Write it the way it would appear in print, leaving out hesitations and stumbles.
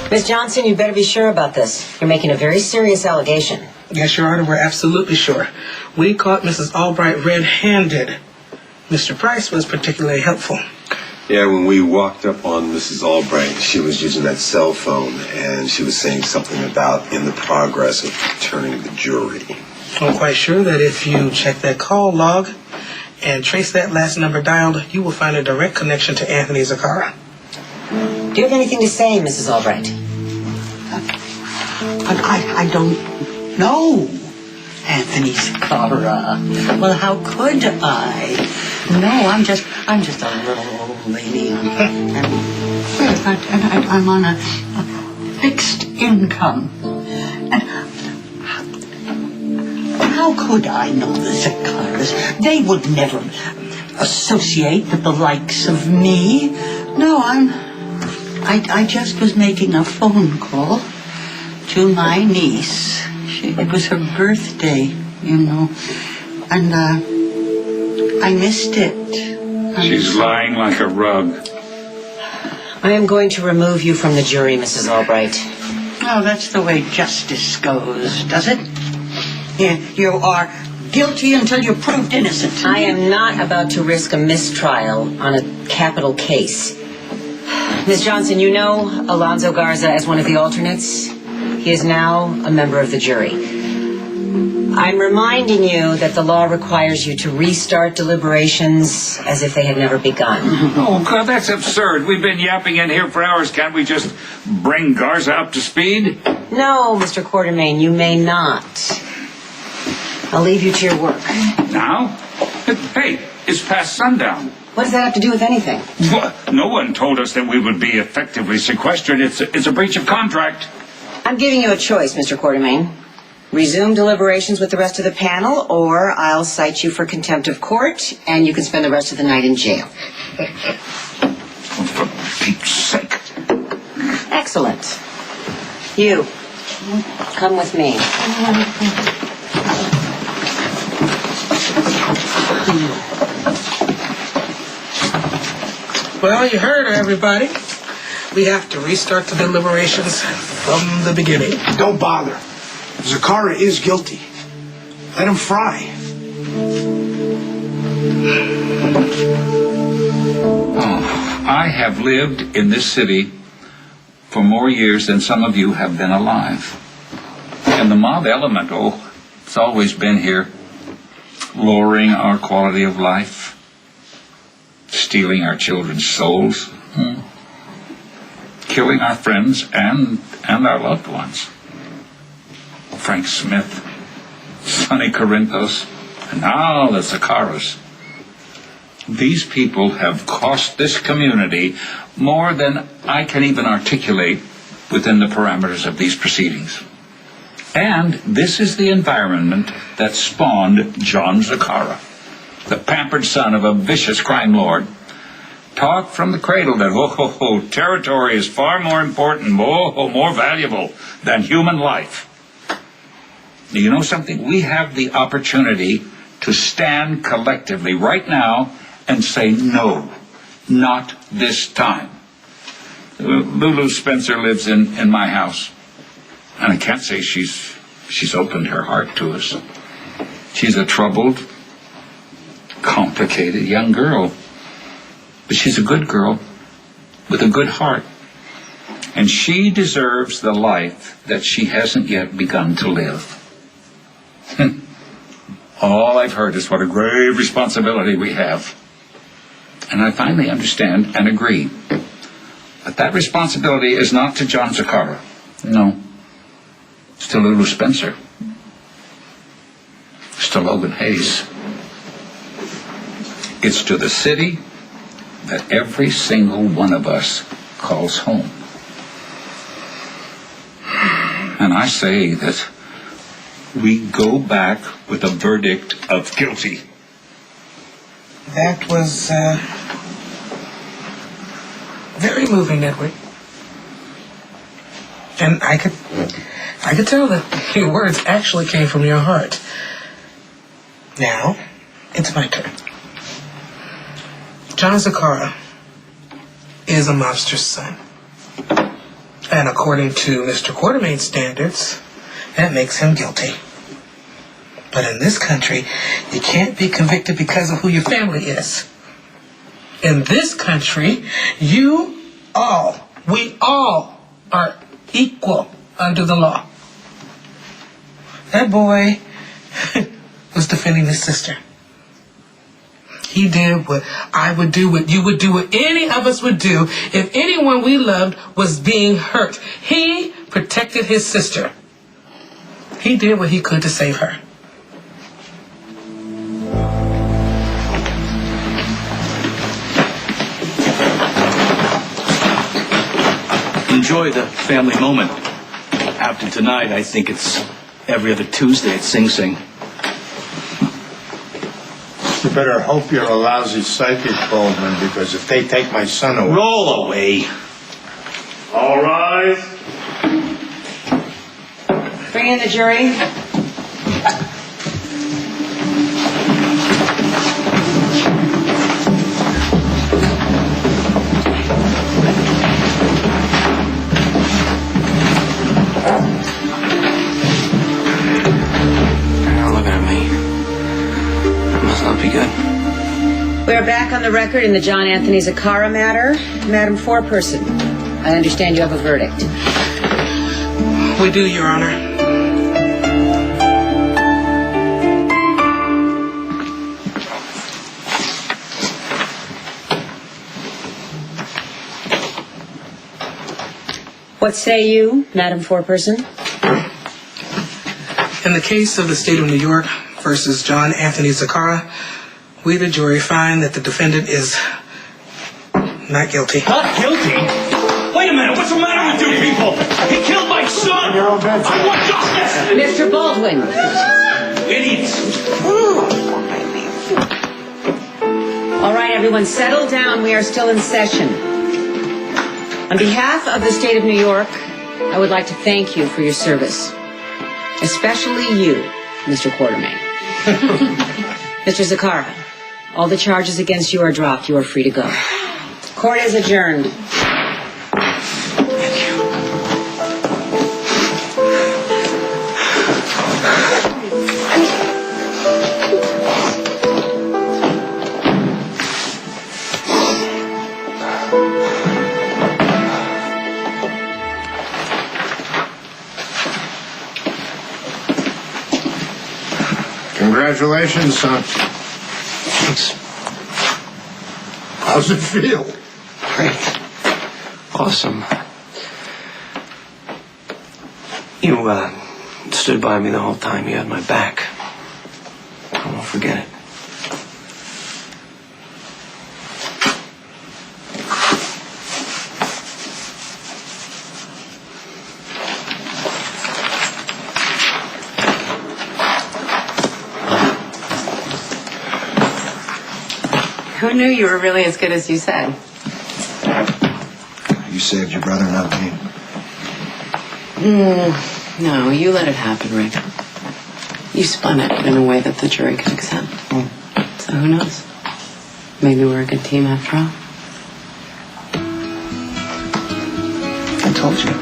Miss Johnson, you better be sure about this. You're making a very serious allegation. Yes, Your Honor, we're absolutely sure. We caught Mrs. Albright red-handed. Mr. Price was particularly helpful. Yeah, when we walked up on Mrs. Albright, she was using that cell phone, and she was saying something about in the progress of returning the jury. I'm quite sure that if you check that call log and trace that last number dialed, you will find a direct connection to Anthony Zakara. Do you have anything to say, Mrs. Albright? I don't know, Anthony Zakara. Well, how could I? No, I'm just a little old lady, and I'm on a fixed income. And how could I know the Zakaras? They would never associate with the likes of me. No, I just was making a phone call to my niece. It was her birthday, you know, and I missed it. She's lying like a rug. I am going to remove you from the jury, Mrs. Albright. Oh, that's the way justice goes, does it? You are guilty until you're proved innocent. I am not about to risk a mistrial on a capital case. Miss Johnson, you know Alonzo Garza as one of the alternates. He is now a member of the jury. I'm reminding you that the law requires you to restart deliberations as if they had never begun. Oh, God, that's absurd. We've been yapping in here for hours. Can't we just bring Garza up to speed? No, Mr. Quartermain, you may not. I'll leave you to your work. Now? Hey, it's past sundown. What does that have to do with anything? What? No one told us that we would be effectively sequestered. It's a breach of contract. I'm giving you a choice, Mr. Quartermain. Resume deliberations with the rest of the panel, or I'll cite you for contempt of court, and you can spend the rest of the night in jail. For Pete's sake. Excellent. You, come with me. Well, you heard her, everybody. We have to restart the deliberations from the beginning. Don't bother. Zakara is guilty. Let him fry. Oh, I have lived in this city for more years than some of you have been alive. And the mob element, it's always been here, lowering our quality of life, stealing our children's souls, killing our friends and our loved ones. Frank Smith, Sonny Corinthos, and now the Zakaras. These people have cost this community more than I can even articulate within the parameters of these proceedings. And this is the environment that spawned John Zakara, the pampered son of a vicious crime lord. Taught from the cradle that, territory is far more important, more valuable than human life. Do you know something? We have the opportunity to stand collectively right now and say, no, not this time. Lulu Spencer lives in my house, and I can't say she's opened her heart to us. She's a troubled, complicated young girl, but she's a good girl with a good heart, and she deserves the life that she hasn't yet begun to live. All I've heard is what a grave responsibility we have. And I finally understand and agree. But that responsibility is not to John Zakara. No. It's to Lulu Spencer. It's to Logan Hayes. It's to the city that every single one of us calls home. And I say that we go back with a verdict of guilty. That was very moving, Edward. And I could tell that your words actually came from your heart. Now, it's my turn. John Zakara is a mobster's son. And according to Mr. Quartermain's standards, that makes him guilty. But in this country, you can't be convicted because of who your family is. In this country, we all are equal under the law. That boy was defending his sister. He did what I would do, what you would do, what any of us would do if anyone we loved was being hurt. He protected his sister. He did what he could to save her. Enjoy the family moment. After tonight, I think it's every other Tuesday at Sing Sing. You better hope you're a lousy psychic, Baldwin, because if they take my son away... Roll away. All rise. Bring in the jury. Be good. We are back on the record in the John Anthony Zakara matter. Madam Foreperson, I understand you have a verdict. We do, Your Honor. What say you, Madam Foreperson? In the case of the State of New York versus John Anthony Zakara, we, the jury, find that the defendant is not guilty. Not guilty? Wait a minute, what's the matter with you people? He killed my son! I want justice! Mr. Baldwin! Idiots! All right, everyone, settle down. We are still in session. On behalf of the State of New York, I would like to thank you for your service. Especially you, Mr. Quartermain. Mr. Zakara, all the charges against you are dropped. You are free to go. Court is adjourned. Thank you. Congratulations, son. Thanks. How's it feel? Great. Awesome. You stood by me the whole time. You had my back. I won't forget it. Who knew you were really as good as you said? You saved your brother, not me. No, you let it happen, Rick. You spun it in a way that the jury could accept. So who knows? Maybe we're a good team after all. I told you.